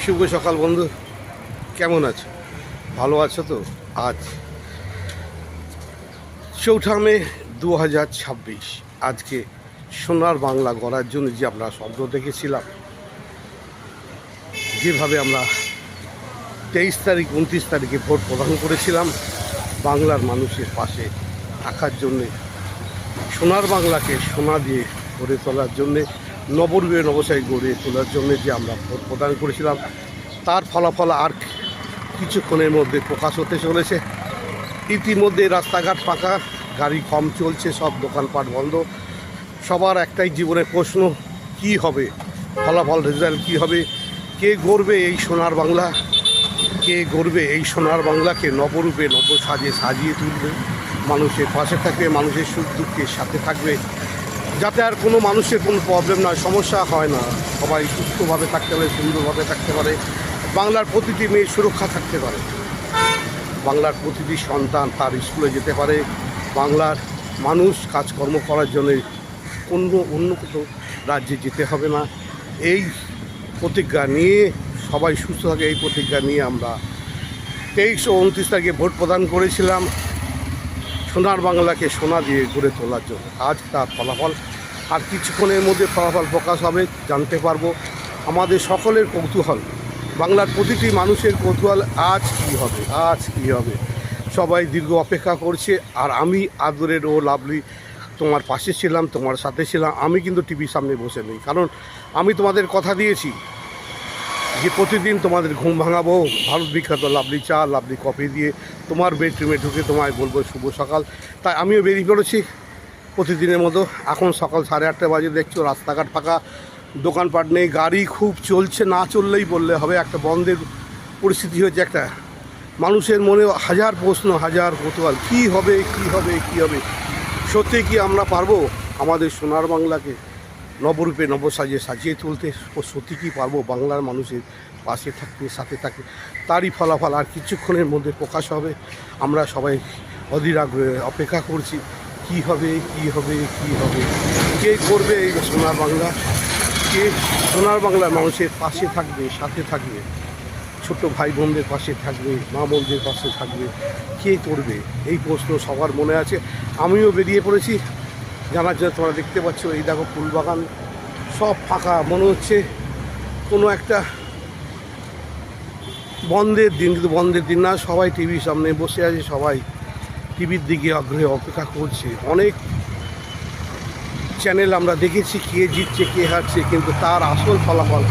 শুভ সকাল বন্ধু, কেমন আছো? ভালো আছো তো? আজ 4 মে 2026। আজকে সোনার বাংলা গড়ার জন্য যে আমরা স্বপ্ন দেখেছিলাম, যেভাবে আমরা 23 তারিখ 29 তারিখে ভোট প্রদান করেছিলাম বাংলার মানুষের পাশে থাকার জন্যে, সোনার বাংলাকে সোনা দিয়ে গড়ে তোলার জন্যে, নবরূপে নবসায়ী গড়ে তোলার জন্যে যে আমরা ভোট প্রদান করেছিলাম, তার ফলাফল আর কিছুক্ষণের মধ্যে প্রকাশ হতে চলেছে। ইতিমধ্যে রাস্তাঘাট ফাঁকা, গাড়ি কম চলছে, সব দোকানপাট বন্ধ। সবার একটাই জীবনের প্রশ্ন, কি হবে ফলাফল, রেজাল্ট কী হবে? কে গড়বে এই সোনার বাংলা? কে গড়বে এই সোনার বাংলাকে নবরূপে সাজিয়ে তুলবে, মানুষের পাশে থাকবে, মানুষের সুখ দুঃখের সাথে থাকবে, যাতে আর কোনো মানুষের কোনো প্রবলেম নয়, সমস্যা হয় না, সবাই সুস্থভাবে থাকতে পারে, সুন্দরভাবে থাকতে পারে, বাংলার প্রতিটি মেয়ে সুরক্ষা থাকতে পারে, বাংলার প্রতিটি সন্তান তার স্কুলে যেতে পারে, বাংলার মানুষ কাজকর্ম করার জন্য অন্য কোনো রাজ্যে যেতে হবে না। এই প্রতিজ্ঞা নিয়ে সবাই সুস্থ থাকে, এই প্রতিজ্ঞা নিয়ে আমরা 23 ও 29 তারিখে ভোট প্রদান করেছিলাম সোনার বাংলাকে সোনা দিয়ে গড়ে তোলার জন্য। আজ তার ফলাফল আর কিছুক্ষণের মধ্যে ফলাফল প্রকাশ হবে, জানতে পারবো। আমাদের সকলের কৌতূহল, বাংলার প্রতিটি মানুষের কৌতূহল, আজ কী হবে, আজ কী হবে। সবাই দীর্ঘ অপেক্ষা করছে। আর আমি আদরের ও লাভলি তোমার পাশে ছিলাম, তোমার সাথে ছিলাম। আমি কিন্তু টিভির সামনে বসে নেই, কারণ আমি তোমাদের কথা দিয়েছি যে প্রতিদিন তোমাদের ঘুম ভাঙাবো ভারত বিখ্যাত লাভলি চা, লাভলি কফি দিয়ে, তোমার বেডরুমে ঢুকে তোমায় বলবো শুভ সকাল। তাই আমিও বেরিয়ে পড়েছি প্রতিদিনের মতো। এখন সকাল 8:30 বাজে, দেখছো রাস্তাঘাট ফাঁকা, দোকানপাট নেই, গাড়ি খুব চলছে, না চললেই বললে হবে। একটা বন্ধের পরিস্থিতি হয়েছে, একটা মানুষের মনে হাজার প্রশ্ন, হাজার কৌতূহল, কী হবে, কী হবে, কী হবে। সত্যি কি আমরা পারবো আমাদের সোনার বাংলাকে নবরূপে সাজিয়ে তুলতে? ও সত্যি কি পারবো বাংলার মানুষের পাশে থাকতে, সাথে থাকতে? তারই ফলাফল আর কিছুক্ষণের মধ্যে প্রকাশ হবে। আমরা সবাই অধীর আগ্রহে অপেক্ষা করছি, কি হবে, কি হবে, কি হবে, কে করবে এই সোনার বাংলা, কে সোনার বাংলার মানুষের পাশে থাকবে, সাথে থাকবে, ছোট ভাই বোনদের পাশে থাকবে, মা বোনদের পাশে থাকবে, কে করবে? এই প্রশ্ন সবার মনে আছে। আমিও বেরিয়ে পড়েছি জানার জন্য। তোমরা দেখতে পাচ্ছ, এই দেখো ফুলবাগান সব ফাঁকা, মনে হচ্ছে কোনো একটা বন্ধের দিন, কিন্তু বন্ধের দিন না। সবাই টিভির সামনে বসে আছে, সবাই টিভির দিকে আগ্রহে অপেক্ষা করছে। অনেক চ্যানেল আমরা দেখেছি কে জিতছে, কে হারছে, কিন্তু তার আসল ফলাফল